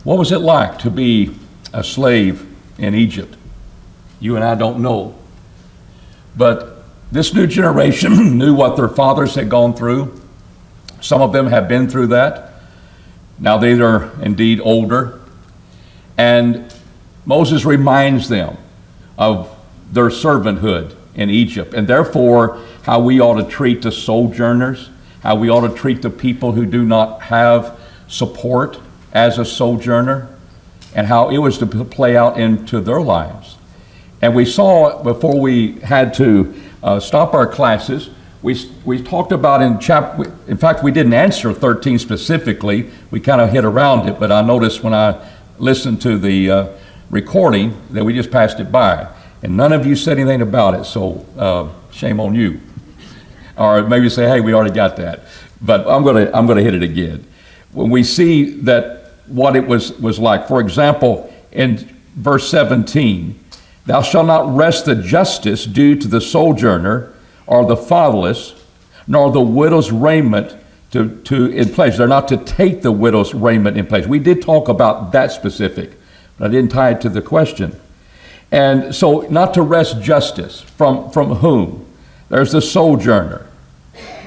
What was it like to be a slave in Egypt? You and I don't know. But this new generation knew what their fathers had gone through. Some of them have been through that. Now they are indeed older. And Moses reminds them of their servanthood in Egypt, and therefore how we ought to treat the sojourners, how we ought to treat the people who do not have support as a sojourner, and how it was to play out into their lives. And we saw, before we had to stop our classes, we talked about in fact, we didn't answer 13 specifically. We kind of hit around it, but I noticed when I listened to the recording that we just passed it by. And none of you said anything about it, so shame on you. Or maybe say, hey, we already got that. But I'm gonna hit it again. When we see that what it was like, for example, in verse 17, thou shalt not wrest the justice due to the sojourner or the fatherless, nor the widow's raiment in place. They're not to take the widow's raiment in place. We did talk about that specific, but I didn't tie it to the question. And so not to wrest justice from whom? There's the sojourner,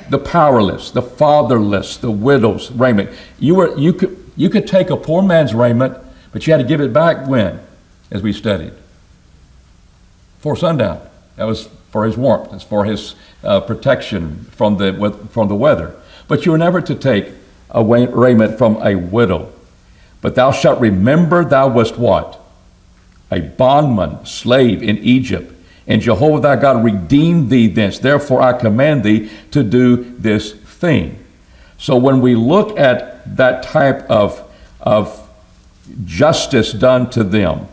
the powerless, the fatherless, the widow's raiment. You could take a poor man's raiment, but you had to give it back when? As we studied. Before sundown. That was for his warmth. It's for his protection from the weather. But you were never to take a raiment from a widow. But thou shalt remember thou wast what? A bondman, slave in Egypt. And Jehovah thy God redeemed thee thence. Therefore I command thee to do this thing. So when we look at that type of justice done to them,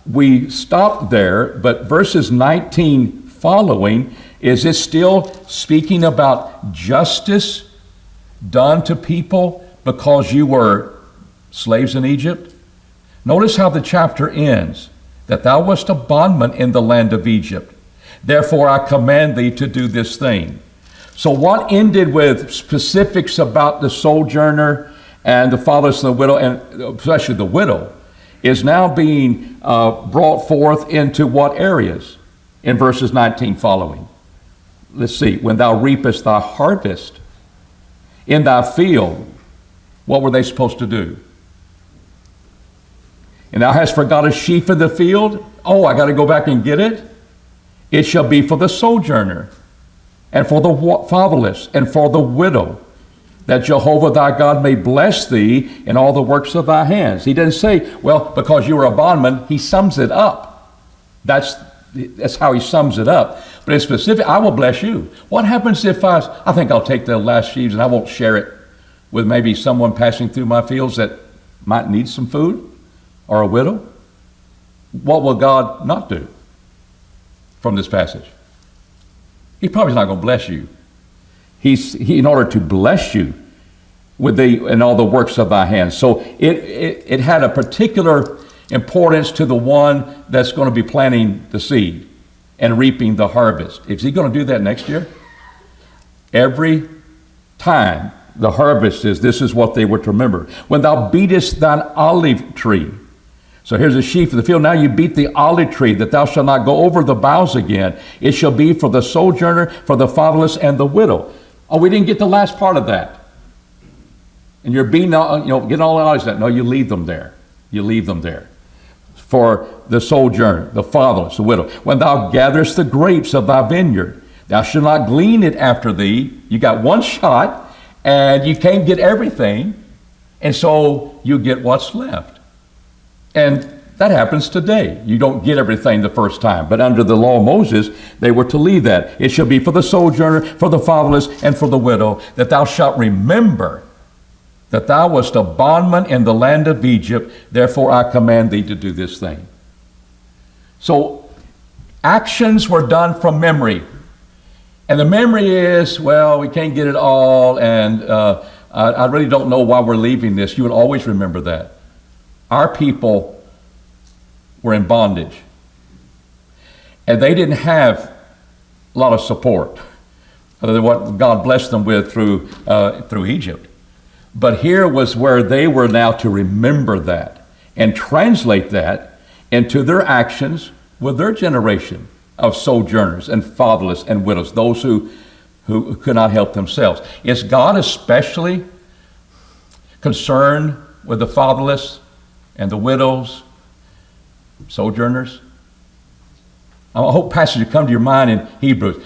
we stop there, but verses 19 following, is it still speaking about justice done to people because you were slaves in Egypt? Notice how the chapter ends, that thou wast a bondman in the land of Egypt. Therefore I command thee to do this thing. So what ended with specifics about the sojourner and the fatherless and the widow, and especially the widow, is now being brought forth into what areas? In verses 19 following. Let's see. When thou reapest thy harvest in thy field, what were they supposed to do? And thou hast forgot a sheaf in the field. Oh, I got to go back and get it. It shall be for the sojourner and for the fatherless and for the widow, that Jehovah thy God may bless thee in all the works of thy hands. He didn't say, well, because you were a bondman. He sums it up. That's how he sums it up. But it's specific. I will bless you. What happens if I think I'll take the last sheaves and I won't share it with maybe someone passing through my fields that might need some food, or a widow? What will God not do from this passage? He probably not going to bless you. He in order to bless you with in all the works of thy hands. So it had a particular importance to the one that's going to be planting the seed and reaping the harvest. Is he going to do that next year? Every time the harvest this is what they were to remember. When thou beatest thine olive tree. So here's a sheaf of the field. Now you beat the olive tree, that thou shalt not go over the boughs again. It shall be for the sojourner, for the fatherless, and the widow. Oh, we didn't get the last part of that. And you're beating, getting all the olives out. No, you leave them there. You leave them there. For the sojourner, the fatherless, the widow. When thou gatherest the grapes of thy vineyard, thou shalt not glean it after thee. You got one shot, and you can't get everything. And so you get what's left. And that happens today. You don't get everything the first time. But under the law of Moses, they were to leave that. It shall be for the sojourner, for the fatherless, and for the widow, that thou shalt remember that thou wast a bondman in the land of Egypt. Therefore I command thee to do this thing. So actions were done from memory. And the memory is, well, we can't get it all, and I really don't know why we're leaving this. You would always remember that. Our people were in bondage, and they didn't have a lot of support other than what God blessed them with through Egypt. But here was where they were now to remember that and translate that into their actions with their generation of sojourners and fatherless and widows, those who could not help themselves. Is God especially concerned with the fatherless and the widows, sojourners? I hope passage will come to your mind in Hebrews.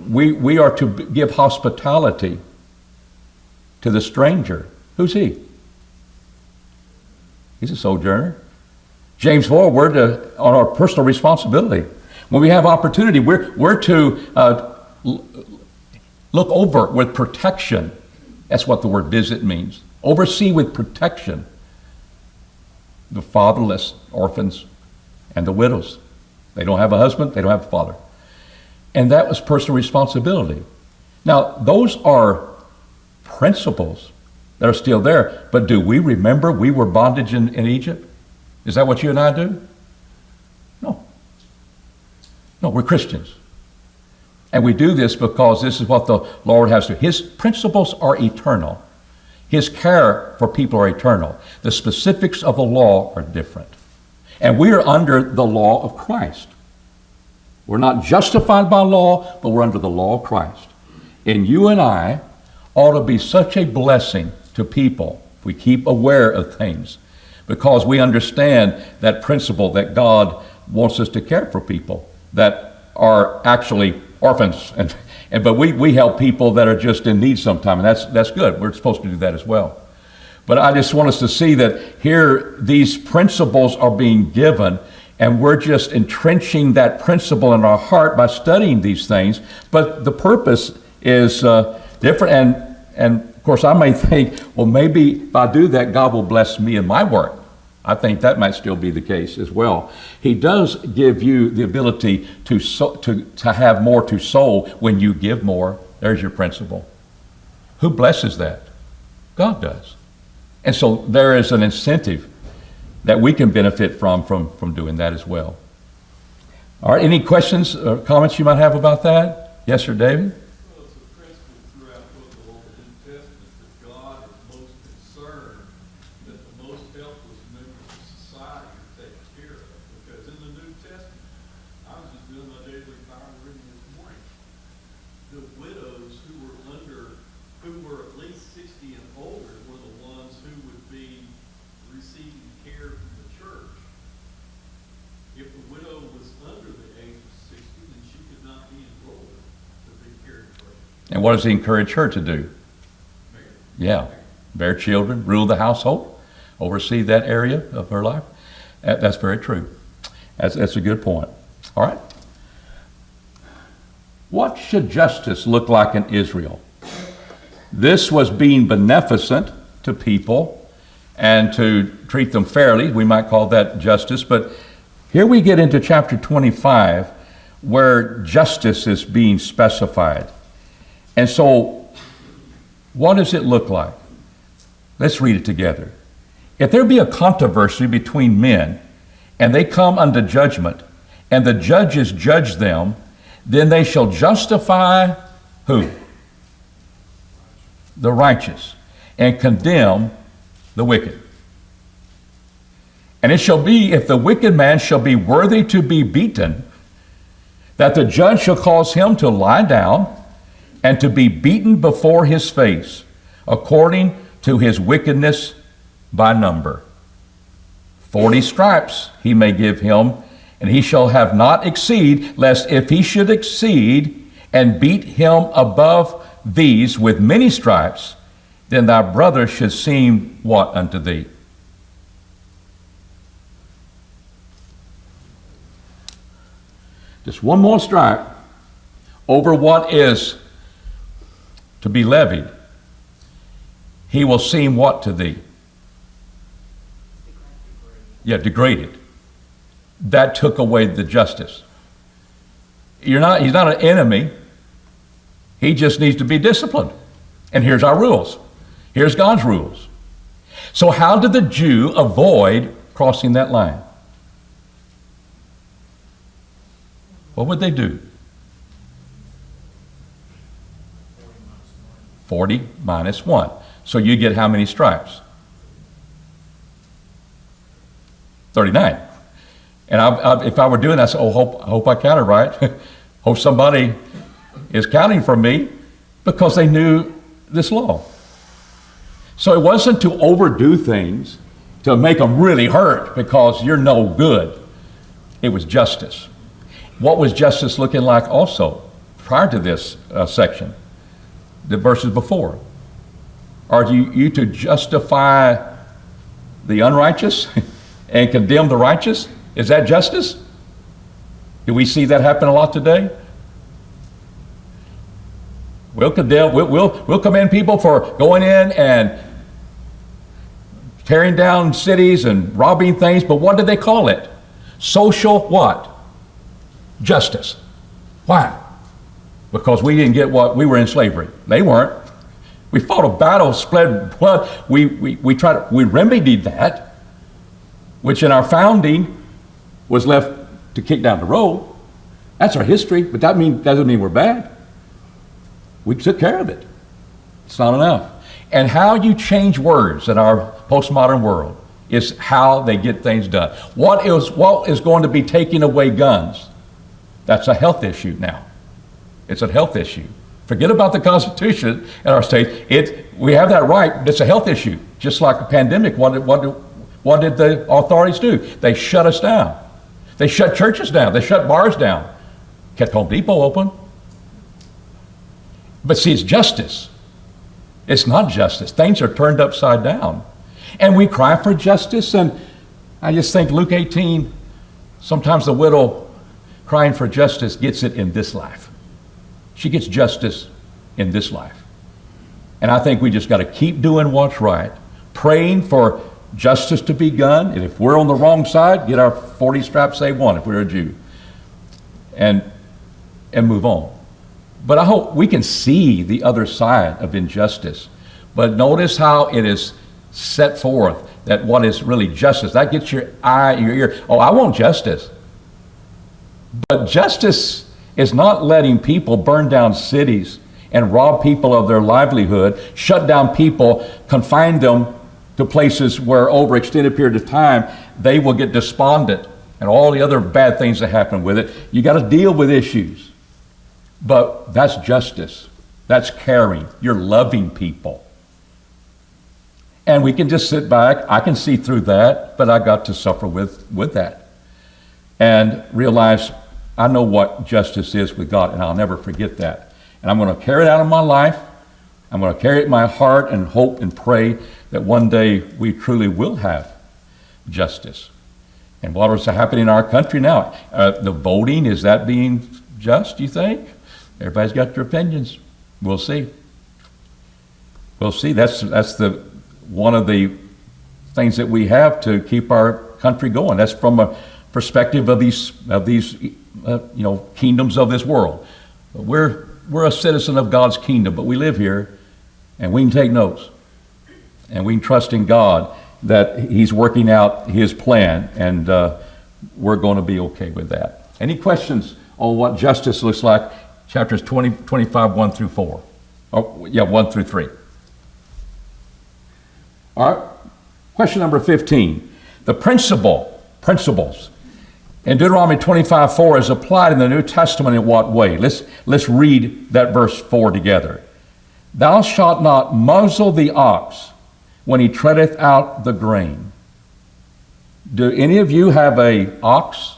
We are to give hospitality to the stranger. Who's he? He's a sojourner. James 4, we're on our personal responsibility. When we have opportunity, we're to look over with protection. That's what the word visit means. Oversee with protection the fatherless, orphans, and the widows. They don't have a husband, they don't have a father. And that was personal responsibility. Now, those are principles that are still there, but do we remember we were bondage in Egypt? Is that what you and I do? No. No, we're Christians. And we do this because this is what the Lord has to do. His principles are eternal. His care for people are eternal. The specifics of the law are different. And we are under the law of Christ. We're not justified by law, but we're under the law of Christ. And you and I ought to be such a blessing to people if we keep aware of things, because we understand that principle that God wants us to care for people that are actually orphans. But we help people that are just in need sometime, and that's good. We're supposed to do that as well. But I just want us to see that here these principles are being given, and we're just entrenching that principle in our heart by studying these things. But the purpose is different. And of course, I may think, well, maybe if I do that, God will bless me in my work. I think that might still be the case as well. He does give you the ability to have more to sow when you give more. There's your principle. Who blesses that? God does. And so there is an incentive that we can benefit from doing that as well. All right, any questions or comments you might have about that? Yes, sir, David? Well, it's a principle throughout both the Old and New Testament that God is most concerned that the most helpless members of society are taken care of. Because in the New Testament, I was just doing my daily Bible reading this morning, the widows who were at least 60 and older were the ones who would be receiving care from the church. If the widow was under the age of 60, then she could not be enrolled to be cared for. And what does he encourage her to do? Married. Yeah, bear children, rule the household, oversee that area of her life. That's very true. That's a good point. All right. What should justice look like in Israel? This was being beneficent to people and to treat them fairly. We might call that justice. But here we get into chapter 25 where justice is being specified. And so what does it look like? Let's read it together. If there be a controversy between men and they come unto judgment and the judges judge them, then they shall justify who? The righteous, and condemn the wicked. And it shall be, if the wicked man shall be worthy to be beaten, that the judge shall cause him to lie down and to be beaten before his face, according to his wickedness by number. 40 stripes he may give him, and he shall have not exceed, lest if he should exceed and beat him above these with many stripes, then thy brother should seem what unto thee? Just one more stripe over what is to be levied. He will seem what to thee? Yeah, degraded. That took away the justice. He's not an enemy. He just needs to be disciplined. And here's our rules. Here's God's rules. So how did the Jew avoid crossing that line? What would they do? 40 minus 1. So you get how many stripes? 39. And if I were doing that, I said, I hope I counted right. Hope somebody is counting for me, because they knew this law. So it wasn't to overdo things, to make them really hurt because you're no good. It was justice. What was justice looking like also prior to this section, the verses before? Are you to justify the unrighteous and condemn the righteous? Is that justice? Do we see that happen a lot today? We'll condemn, we'll commend people for going in and tearing down cities and robbing things, but what do they call it? Social what? Justice. Why? Because we didn't get what we were in slavery. They weren't. We fought a battle, spilled blood. We remedied that, which in our founding was left to kick down the road. That's our history, but that doesn't mean we're bad. We took care of it. It's not enough. And how you change words in our postmodern world is how they get things done. What is going to be taking away guns? That's a health issue now. It's a health issue. Forget about the Constitution in our state. We have that right. It's a health issue. Just like a pandemic, what did the authorities do? They shut us down. They shut churches down. They shut bars down. Kept Home Depot open. But see, it's justice. It's not justice. Things are turned upside down. And we cry for justice, and I just think Luke 18, sometimes the widow crying for justice gets it in this life. She gets justice in this life. And I think we just got to keep doing what's right, praying for justice to be done, and if we're on the wrong side, get our 40 straps, save one if we're a Jew, and move on. But I hope we can see the other side of injustice. But notice how it is set forth that what is really justice, that gets your eye, your ear. Oh, I want justice. But justice is not letting people burn down cities and rob people of their livelihood, shut down people, confine them to places where over extended period of time they will get despondent and all the other bad things that happen with it. You got to deal with issues. But that's justice. That's caring. You're loving people. And we can just sit back. I can see through that, but I got to suffer with that. And realize I know what justice is with God, and I'll never forget that. And I'm going to carry it out in my life. I'm going to carry it in my heart and hope and pray that one day we truly will have justice. And what is happening in our country now? The voting, is that being just, you think? Everybody's got their opinions. We'll see. We'll see. That's one of the things that we have to keep our country going. That's from a perspective of these kingdoms of this world. We're a citizen of God's kingdom, but we live here, and we can take notes, and we can trust in God that He's working out His plan, and we're going to be okay with that. Any questions on what justice looks like? Chapters 20, 25, 1 through 4. 1 through 3. All right. Question number 15. The principles in Deuteronomy 25:4 is applied in the New Testament in what way? Let's read that verse 4 together. Thou shalt not muzzle the ox when he treadeth out the grain. Do any of you have an ox?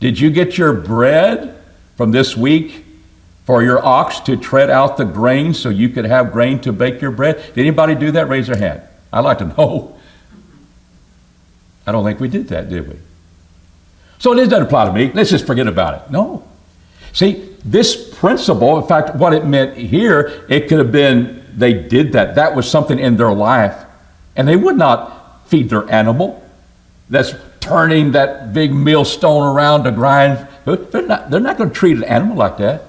Did you get your bread from this week for your ox to tread out the grain so you could have grain to bake your bread? Did anybody do that? Raise their hand. I'd like to know. I don't think we did that, did we? So this doesn't apply to me. Let's just forget about it. No. See, this principle, in fact, what it meant here, it could have been they did that. That was something in their life. And they would not feed their animal that's turning that big millstone around to grind. They're not going to treat an animal like that.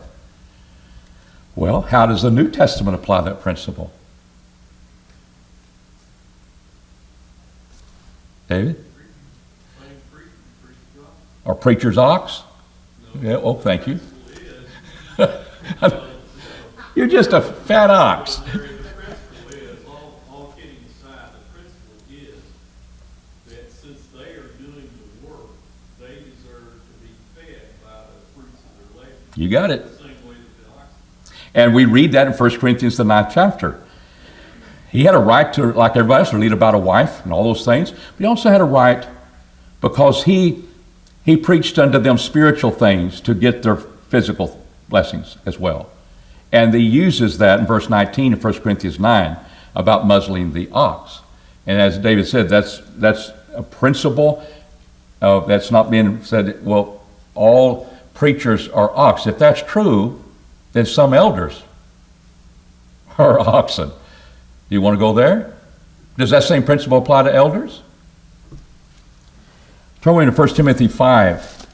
Well, how does the New Testament apply that principle? David? Or preacher's ox? No. Yeah, oh, thank you. You're just a fat ox. The principle is, all kidding aside, the principle is that since they are doing the work, they deserve to be fed by the fruits of their labor. You got it. The same way that the oxen. And we read that in 1 Corinthians, the 9th chapter. He had a right to, like everybody else, to lead about a wife and all those things. But he also had a right because he preached unto them spiritual things to get their physical blessings as well. And he uses that in verse 19 of 1 Corinthians 9 about muzzling the ox. And as David said, that's a principle that's not being said, well, all preachers are ox. If that's true, then some elders are oxen. Do you want to go there? Does that same principle apply to elders? Turn into 1 Timothy 5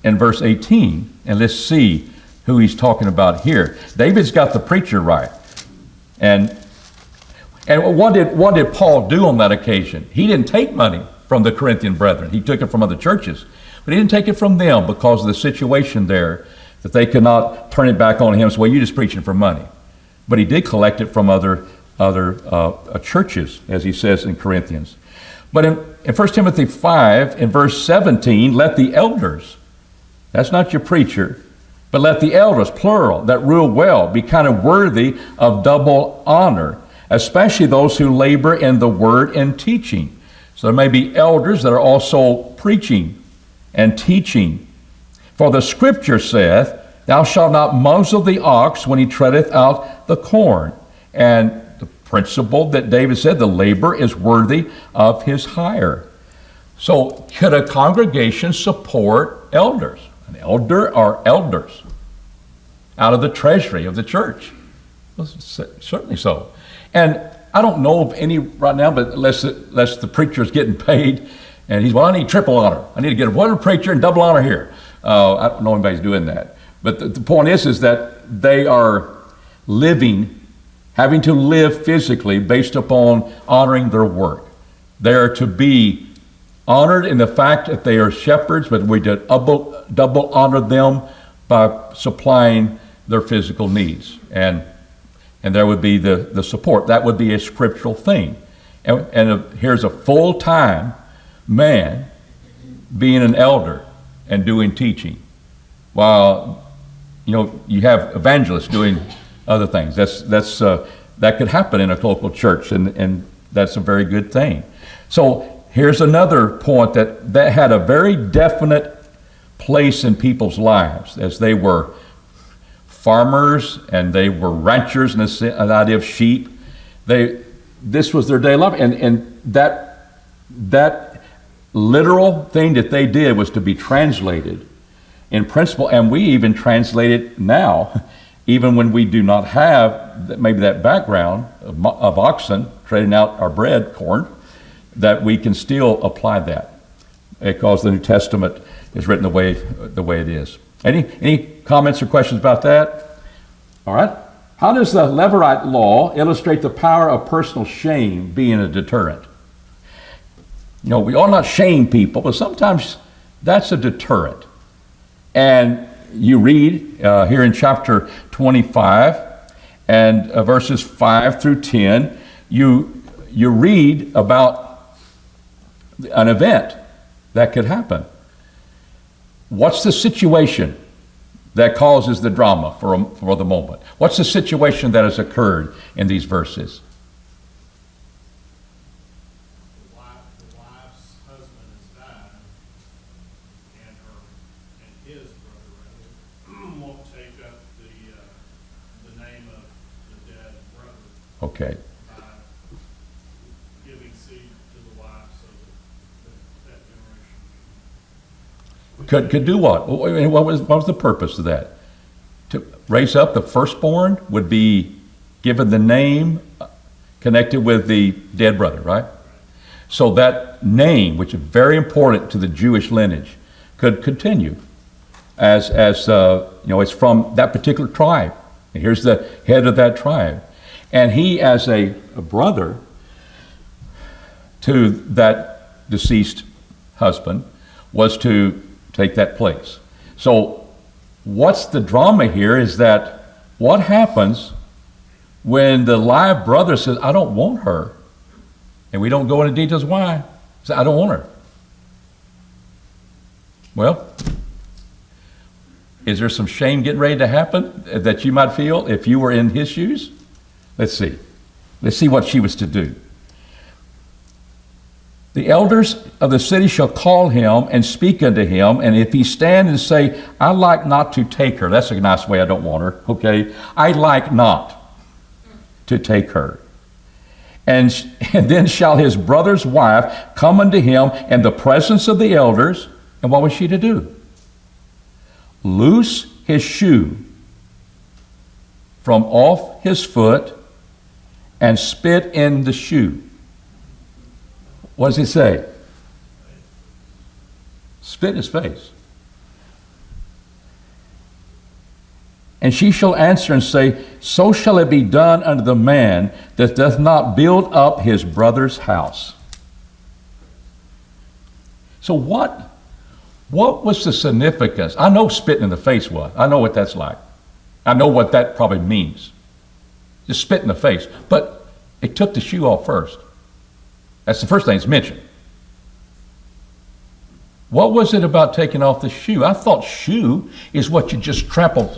and verse 18, and let's see who he's talking about here. David's got the preacher right. And what did Paul do on that occasion? He didn't take money from the Corinthian brethren. He took it from other churches. But he didn't take it from them because of the situation there, that they could not turn it back on him and say, well, you're just preaching for money. But he did collect it from other churches, as he says in Corinthians. But in 1 Timothy 5, in verse 17, let the elders, that's not your preacher, but let the elders, plural, that rule well, be kind of worthy of double honor, especially those who labor in the word and teaching. So there may be elders that are also preaching and teaching. For the scripture saith, thou shalt not muzzle the ox when he treadeth out the corn. And the principle that David said, the labor is worthy of his hire. So could a congregation support elders? An elder or elders out of the treasury of the church? Well, certainly so. And I don't know of any right now, but unless the preacher's getting paid, and he's, well, I need triple honor. I need to get one preacher and double honor here. I don't know anybody's doing that. But the point is that they are having to live physically based upon honoring their work. They are to be honored in the fact that they are shepherds, but we did double honor them by supplying their physical needs. And there would be the support. That would be a scriptural thing. And here's a full-time man being an elder and doing teaching, while you have evangelists doing other things. That could happen in a local church, and that's a very good thing. So here's another point that had a very definite place in people's lives as they were farmers and they were ranchers, and an idea of sheep. This was their daily life, and that literal thing that they did was to be translated in principle, and we even translate it now, even when we do not have maybe that background of oxen trading out our bread, corn, that we can still apply that because the New Testament is written the way it is. Any comments or questions about that? All right. How does the Levirate law illustrate the power of personal shame being a deterrent? We ought not shame people, but sometimes that's a deterrent. And you read here in chapter 25 and verses 5 through 10, you read about an event that could happen. What's the situation that causes the drama for the moment? What's the situation that has occurred in these verses? The wife's husband has died, and his brother won't take up the name of the dead brother. Okay. By giving seed to the wife, so that generation Could do what? What was the purpose of that? To raise up the firstborn would be given the name connected with the dead brother, right? So that name, which is very important to the Jewish lineage, could continue as it's from that particular tribe. And here's the head of that tribe. And he, as a brother to that deceased husband, was to take that place. So what's the drama here is that What happens when the live brother says, I don't want her? And we don't go into details why. He said, I don't want her. Well, is there some shame getting ready to happen that you might feel if you were in his shoes? Let's see. Let's see what she was to do. The elders of the city shall call him and speak unto him, and if he stand and say, I like not to take her. That's a nice way, I don't want her, okay? I like not to take her. And then shall his brother's wife come unto him in the presence of the elders, and what was she to do? Loose his shoe from off his foot and spit in the shoe. What does he say? Spit in his face. And she shall answer and say, so shall it be done unto the man that doth not build up his brother's house. So what was the significance? I know spitting in the face was. I know what that's like. I know what that probably means. Just spit in the face. But it took the shoe off first. That's the first thing that's mentioned. What was it about taking off the shoe? I thought shoe is what you just trample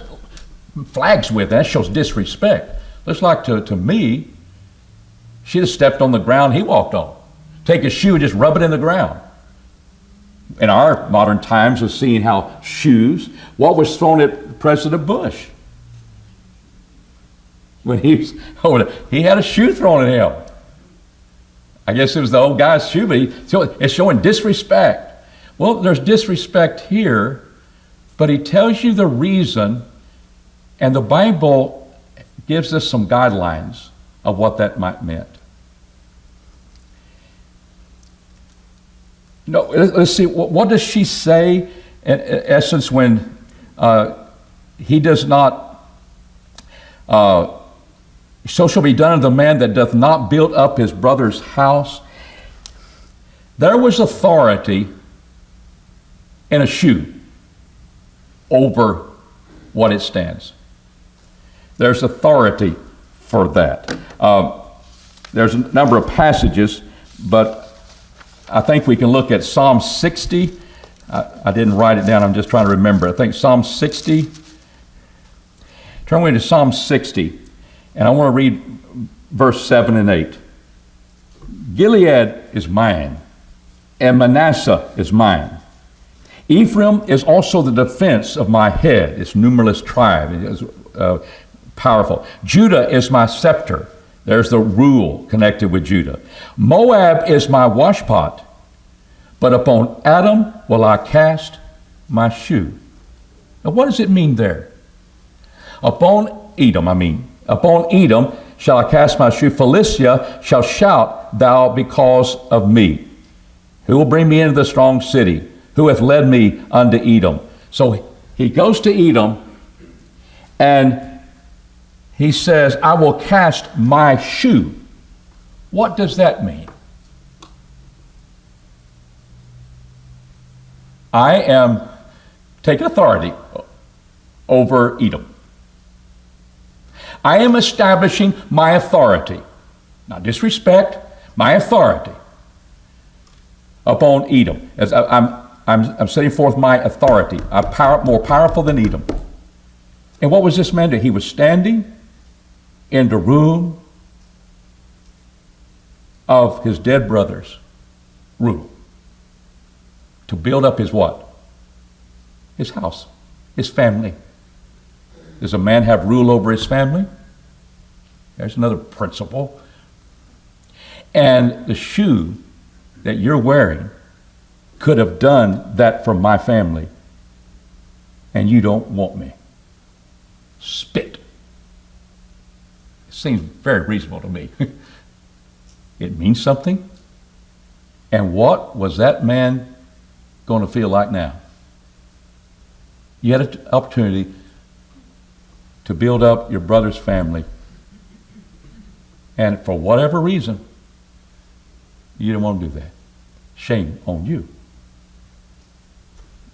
flags with. That shows disrespect. Looks like to me, she'd have stepped on the ground he walked on. Take a shoe and just rub it in the ground. In our modern times of seeing how shoes, what was thrown at President Bush? When he had a shoe thrown at him. I guess it was the old guy's shoe, but it's showing disrespect. Well, there's disrespect here, but he tells you the reason, and the Bible gives us some guidelines of what that might meant. No, let's see, what does she say in essence when he does not, so shall be done unto the man that doth not build up his brother's house. There was authority in a shoe over what it stands. There's authority for that. There's a number of passages, but I think we can look at Psalm 60. I didn't write it down, I'm just trying to remember. I think Psalm 60. Turn with me to Psalm 60. And I want to read verse 7 and 8. Gilead is mine, and Manasseh is mine. Ephraim is also the defense of my head. It's numberless tribe. It is powerful. Judah is my scepter. There's the rule connected with Judah. Moab is my washpot, but upon Adam will I cast my shoe. Now what does it mean there? Upon Edom shall I cast my shoe. Philistia shall shout, thou because of me. Who will bring me into the strong city? Who hath led me unto Edom? So he goes to Edom and he says, I will cast my shoe. What does that mean? I am taking authority over Edom. I am establishing my authority, not disrespect, my authority upon Edom. As I'm setting forth my authority. I'm more powerful than Edom. And what was this man doing? He was standing in the room of his dead brother's room to build up his what? His house, his family. Does a man have rule over his family? There's another principle. And the shoe that you're wearing could have done that for my family, and you don't want me. Spit. It seems very reasonable to me. It means something. And what was that man going to feel like now? You had an opportunity to build up your brother's family, and for whatever reason, you didn't want to do that. Shame on you.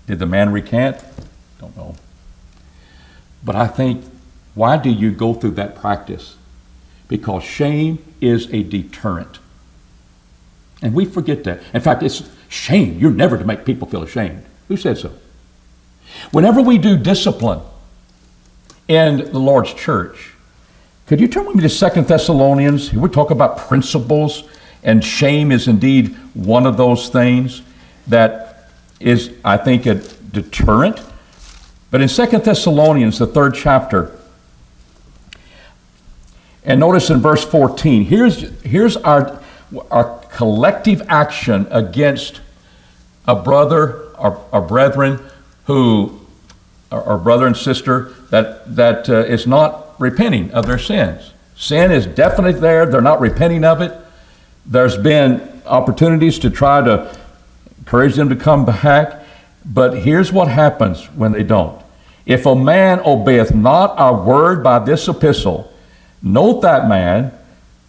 Did the man recant? Don't know. But I think Why do you go through that practice? Because shame is a deterrent. And we forget that. In fact, it's shame. You're never to make people feel ashamed. Who said so? Whenever we do discipline in the Lord's church, could you turn with me to 2 Thessalonians? Here we talk about principles, and shame is indeed one of those things that is, I think, a deterrent. But in 2 Thessalonians, the 3rd chapter, and notice in verse 14, here's our collective action against a brother or brethren who, or brother and sister that is not repenting of their sins. Sin is definitely there. They're not repenting of it. There's been opportunities to try to encourage them to come back. But here's what happens when they don't. If a man obeyeth not our word by this epistle, note that man,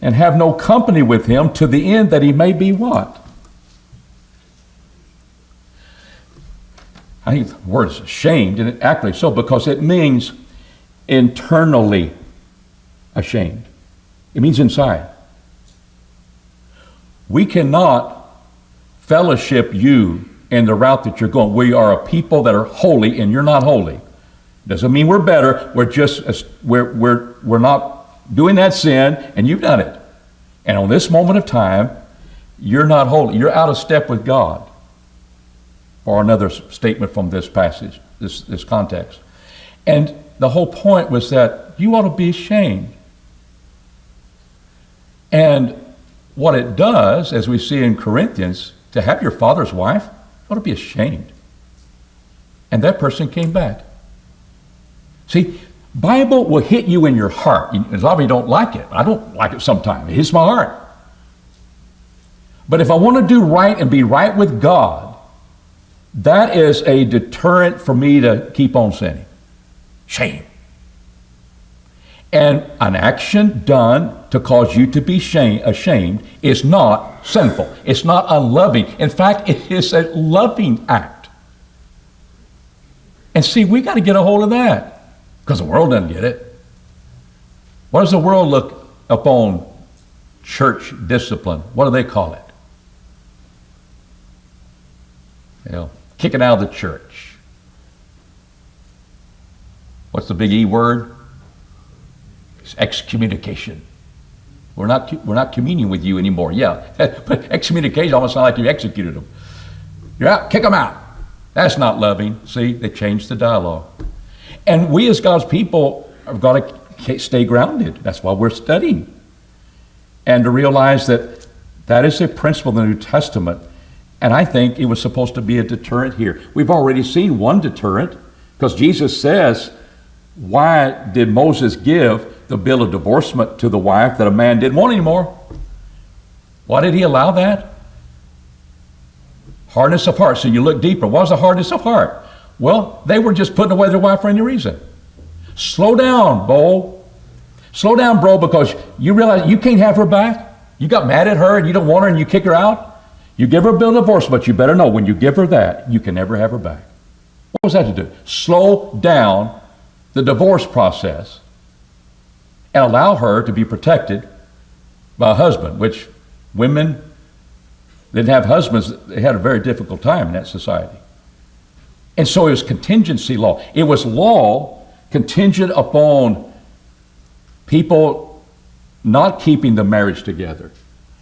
and have no company with him to the end that he may be what? I think the word is ashamed, and actually so, because it means internally ashamed. It means inside. We cannot fellowship you in the route that you're going. We are a people that are holy, and you're not holy. Doesn't mean we're better. We're just we're not doing that sin, and you've done it. And on this moment of time, you're not holy. You're out of step with God. Or another statement from this passage, this context. And the whole point was that you ought to be ashamed. And what it does, as we see in Corinthians, to have your father's wife, you ought to be ashamed. And that person came back. See, Bible will hit you in your heart. As obviously you don't like it. I don't like it sometimes. It hits my heart. But if I want to do right and be right with God, that is a deterrent for me to keep on sinning. Shame. And an action done to cause you to be ashamed is not sinful. It's not unloving. In fact, it is a loving act. And see, we got to get a hold of that, because the world doesn't get it. What does the world look upon church discipline? What do they call it? Kicking out of the church. What's the big E word? It's excommunication. We're not communing with you anymore. Yeah, but excommunication almost sounds like you executed them. You're out, kick them out. That's not loving. See, they changed the dialogue. And we as God's people have got to stay grounded. That's why we're studying. And to realize that that is a principle in the New Testament. And I think it was supposed to be a deterrent here. We've already seen one deterrent, because Jesus says, why did Moses give the bill of divorcement to the wife that a man didn't want anymore? Why did he allow that? Hardness of heart. So you look deeper. What was the hardness of heart? Well, they were just putting away their wife for any reason. Slow down, Bo. Slow down, bro, because you realize you can't have her back. You got mad at her and you don't want her and you kick her out. You give her a bill of divorce, but you better know when you give her that, you can never have her back. What was that to do? Slow down the divorce process and allow her to be protected by a husband, which women didn't have husbands. They had a very difficult time in that society. And so it was contingency law. It was law contingent upon people not keeping the marriage together.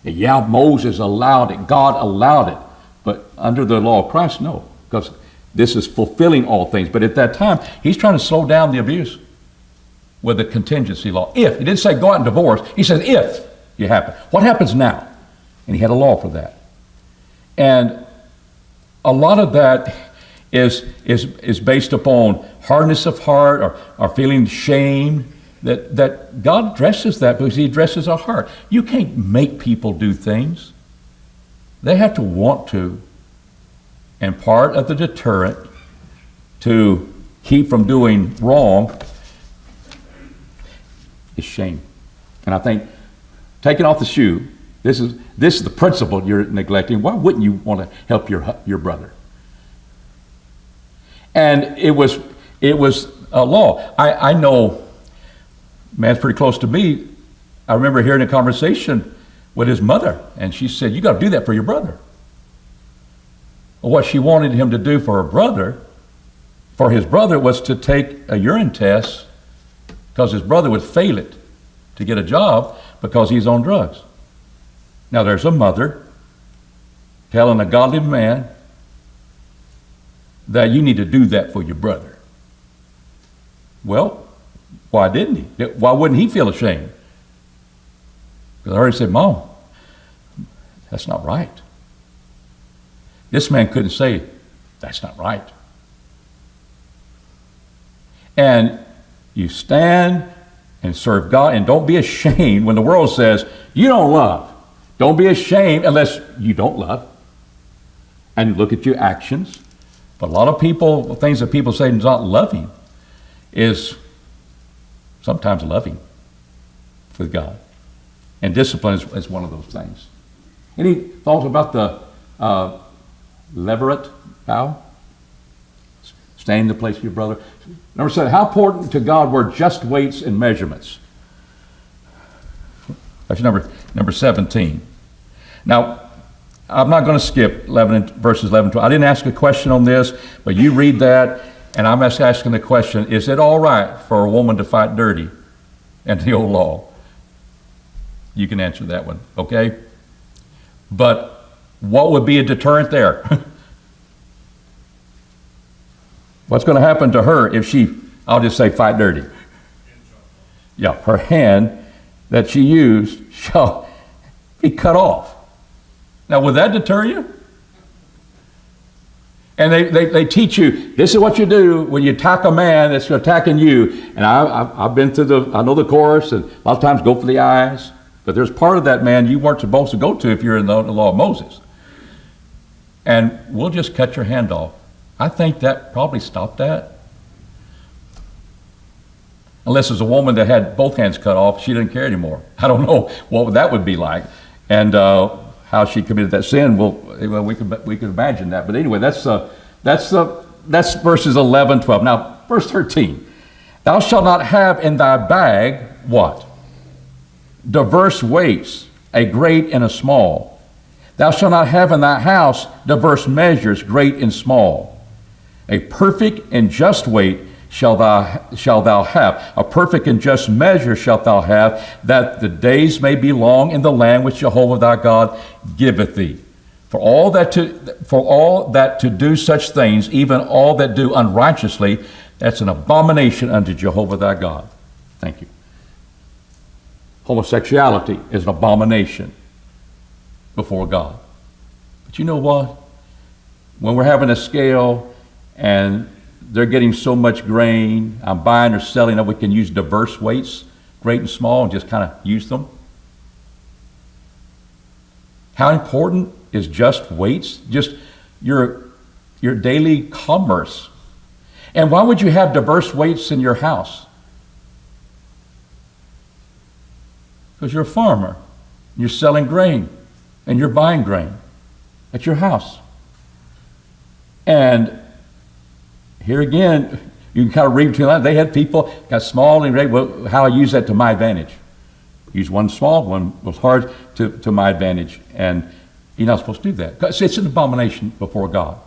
And yeah, Moses allowed it. God allowed it. But under the law of Christ, no. Because this is fulfilling all things. But at that time, he's trying to slow down the abuse with the contingency law. If. He didn't say go out and divorce. He said if you happen. What happens now? And he had a law for that. And a lot of that is based upon hardness of heart or feeling shame. That God addresses that because he addresses our heart. You can't make people do things. They have to want to. And part of the deterrent to keep from doing wrong is shame. And I think taking off the shoe, this is the principle you're neglecting. Why wouldn't you want to help your brother? And it was a law. I know man's pretty close to me. I remember hearing a conversation with his mother, and she said, "You got to do that for your brother." Well, what she wanted him to do for his brother, was to take a urine test, because his brother would fail it to get a job because he's on drugs. Now there's a mother telling a godly man that you need to do that for your brother. Well, why didn't he? Why wouldn't he feel ashamed? Because I already said, "Mom, that's not right." This man couldn't say, "That's not right." And you stand and serve God, and don't be ashamed when the world says, "You don't love." Don't be ashamed unless you don't love. And look at your actions. But a lot of people, things that people say is not loving, is sometimes loving with God. And discipline is one of those things. Any thoughts about the levirate vow? Stay in the place of your brother. Number 7, how important to God were just weights and measurements? That's number 17. Now, I'm not going to skip verses 11 and 12. I didn't ask a question on this, but you read that, and I'm just asking the question, is it all right for a woman to fight dirty in the old law? You can answer that one, okay? But what would be a deterrent there? What's going to happen to her if I'll just say fight dirty? Yeah, her hand that she used shall be cut off. Now, would that deter you? And they teach you, this is what you do when you attack a man that's attacking you. And I've been through I know the chorus, and a lot of times go for the eyes. But there's part of that man you weren't supposed to go to if you're in the law of Moses. And we'll just cut your hand off. I think that probably stopped that. Unless it's a woman that had both hands cut off, she didn't care anymore. I don't know what that would be like, and how she committed that sin. Well, we could imagine that. But anyway, that's verses 11, 12. Now, verse 13. Thou shalt not have in thy bag what? Diverse weights, a great and a small. Thou shalt not have in thy house diverse measures, great and small. A perfect and just weight shalt thou have. A perfect and just measure shalt thou have, that the days may be long in the land which Jehovah thy God giveth thee. For all that to do such things, even all that do unrighteously, that's an abomination unto Jehovah thy God. Thank you. Homosexuality is an abomination before God. But you know what? When we're having a scale and they're getting so much grain, I'm buying or selling that we can use diverse weights, great and small, and just kind of use them. How important is just weights? Just your daily commerce. And why would you have diverse weights in your house? Because you're a farmer. You're selling grain, and you're buying grain at your house. And here again, you can kind of read between the lines. They had people got small and great. Well, how I use that to my advantage. Use one small, one was hard to my advantage. And you're not supposed to do that. Because it's an abomination before God.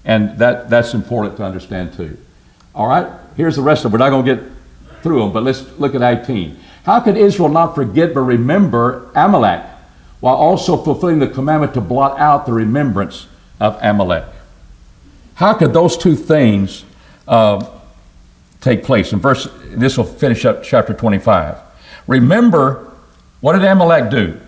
And that's important to understand too. All right, here's the rest of them. We're not going to get through them, but let's look at 18. How could Israel not forget but remember Amalek, while also fulfilling the commandment to blot out the remembrance of Amalek? How could those two things take place? This will finish up chapter 25. Remember, what did Amalek do?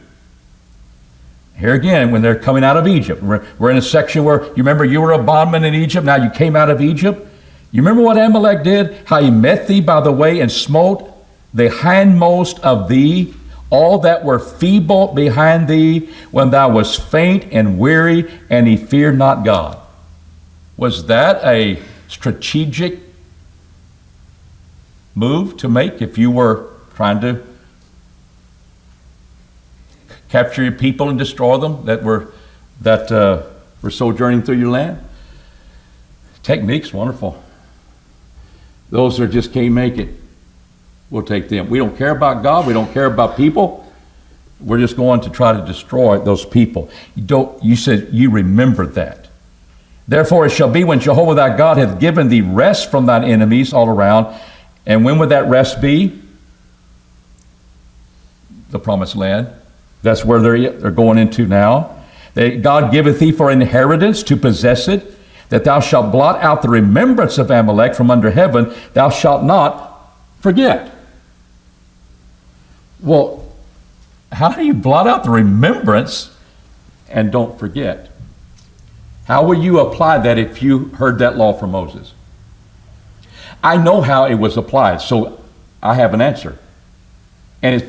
Here again, when they're coming out of Egypt. We're in a section where, you remember you were a bondman in Egypt, now you came out of Egypt. You remember what Amalek did? How he met thee by the way and smote the hindmost of thee, all that were feeble behind thee, when thou wast faint and weary, and he feared not God. Was that a strategic move to make if you were trying to capture your people and destroy them that were sojourning through your land? Technique's wonderful. Those that just can't make it. We'll take them. We don't care about God. We don't care about people. We're just going to try to destroy those people. You said you remember that. Therefore it shall be when Jehovah thy God hath given thee rest from thine enemies all around. And when would that rest be? The promised land. That's where they're going into now. God giveth thee for inheritance to possess it, that thou shalt blot out the remembrance of Amalek from under heaven. Thou shalt not forget. Well, how do you blot out the remembrance and don't forget? How will you apply that if you heard that law from Moses? I know how it was applied, so I have an answer. And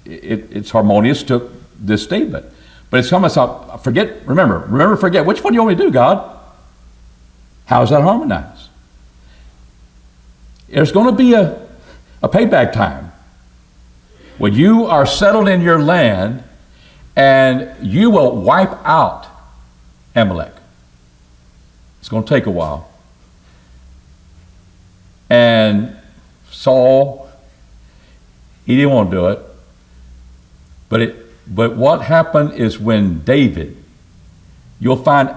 it's harmonious to this statement. But it's almost like, remember, forget. Which one do you want me to do, God? How is that harmonized? There's going to be a payback time when you are settled in your land and you will wipe out Amalek. It's going to take a while. And Saul, he didn't want to do it. But what happened is when David, you'll find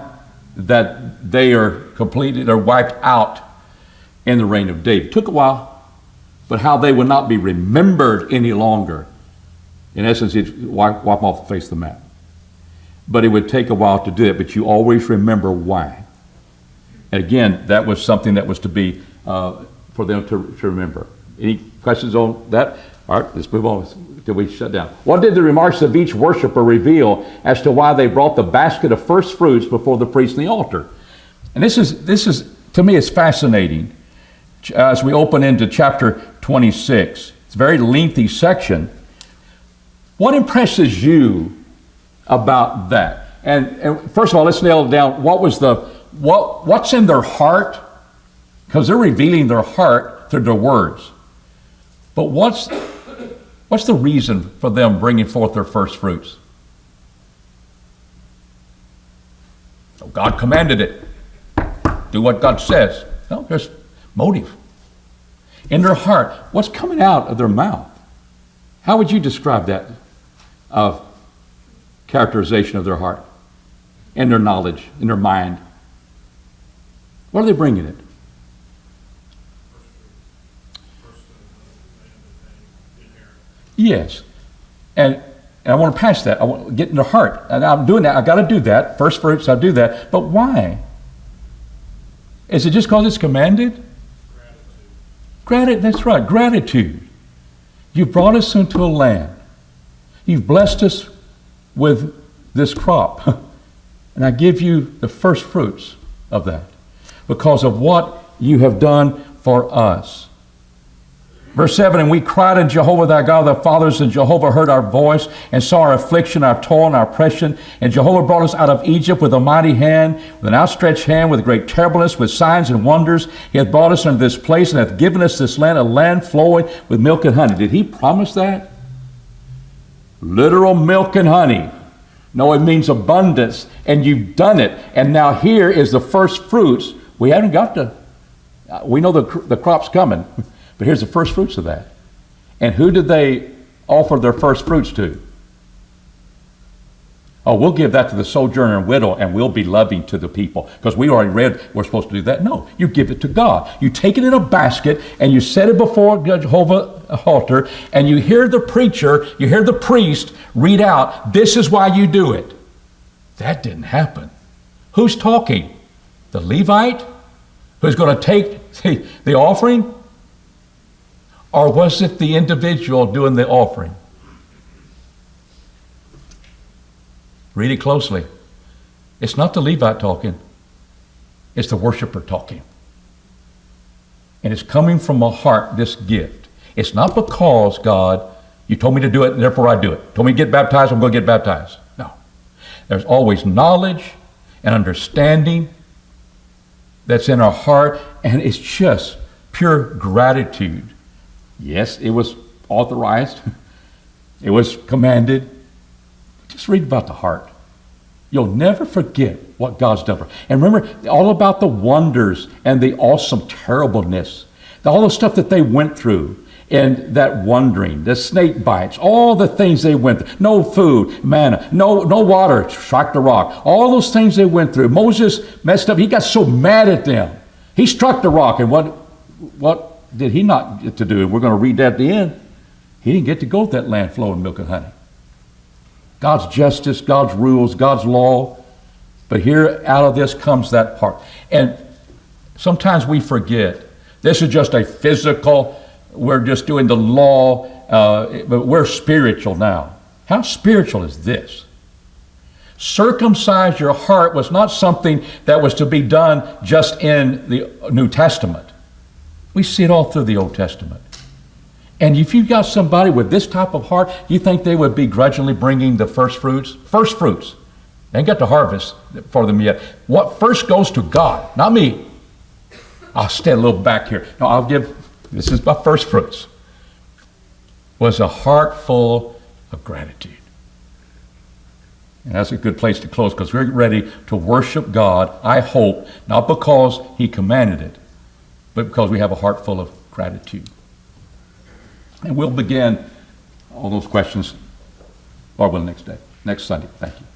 that they are completed or wiped out in the reign of David. It took a while, but how they would not be remembered any longer. In essence, he'd wipe them off the face of the map. But it would take a while to do it, but you always remember why. And again, that was something that was to be for them to remember. Any questions on that? All right, let's move on till we shut down. What did the remarks of each worshiper reveal as to why they brought the basket of first fruits before the priest in the altar? And this is to me, it's fascinating. As we open into chapter 26, it's a very lengthy section. What impresses you about that? And first of all, let's nail it down. What's in their heart? Because they're revealing their heart through their words. But what's the reason for them bringing forth their first fruits? Oh, God commanded it. Do what God says. No, there's motive. In their heart, what's coming out of their mouth? How would you describe that characterization of their heart, and their knowledge, in their mind? What are they bringing it? Yes. And I want to pass that. I want to get in their heart. And I'm doing that. I got to do that. First fruits, I do that. But why? Is it just because it's commanded? Gratitude. That's right. Gratitude. You brought us into a land. You've blessed us with this crop. And I give you the first fruits of that because of what you have done for us. Verse 7, and we cried unto Jehovah thy God, thy fathers, and Jehovah heard our voice, and saw our affliction, our toil, and our oppression. And Jehovah brought us out of Egypt with a mighty hand, with an outstretched hand, with great terribleness, with signs and wonders. He hath brought us into this place, and hath given us this land, a land flowing with milk and honey. Did he promise that? Literal milk and honey. No, it means abundance, and you've done it. And now here is the first fruits. We haven't got we know the crop's coming. But here's the first fruits of that. And who did they offer their first fruits to? Oh, we'll give that to the sojourner and widow, and we'll be loving to the people. Because we already read we're supposed to do that. No, you give it to God. You take it in a basket, and you set it before Jehovah's altar, and you hear the preacher, you hear the priest read out, this is why you do it. That didn't happen. Who's talking? The Levite? Who's going to take the offering? Or was it the individual doing the offering? Read it closely. It's not the Levite talking. It's the worshiper talking. And it's coming from a heart, this gift. It's not because, God, you told me to do it, and therefore I do it. Told me to get baptized, I'm going to get baptized. No. There's always knowledge and understanding that's in our heart, and it's just pure gratitude. Yes, it was authorized. It was commanded. Just read about the heart. You'll never forget what God's done for you. And remember, all about the wonders and the awesome terribleness, all the stuff that they went through. and that wandering, the snake bites, all the things they went through. No food, manna, no water, struck the rock. All those things they went through. Moses messed up. He got so mad at them. He struck the rock, and what did he not get to do? We're going to read that at the end. He didn't get to go to that land flowing milk and honey. God's justice, God's rules, God's law. But here, out of this comes that part. And sometimes we forget. This is just a physical, we're just doing the law, but we're spiritual now. How spiritual is this? Circumcise your heart was not something that was to be done just in the New Testament. We see it all through the Old Testament. And if you've got somebody with this type of heart, you think they would begrudgingly bringing the first fruits? First fruits. They ain't got the harvest for them yet. What first goes to God, not me. I'll stand a little back here. No, this is my first fruits. Was a heart full of gratitude. And that's a good place to close because we're ready to worship God, I hope, not because He commanded it, but because we have a heart full of gratitude. And we'll begin all those questions, Lord willing, next Sunday. Thank you.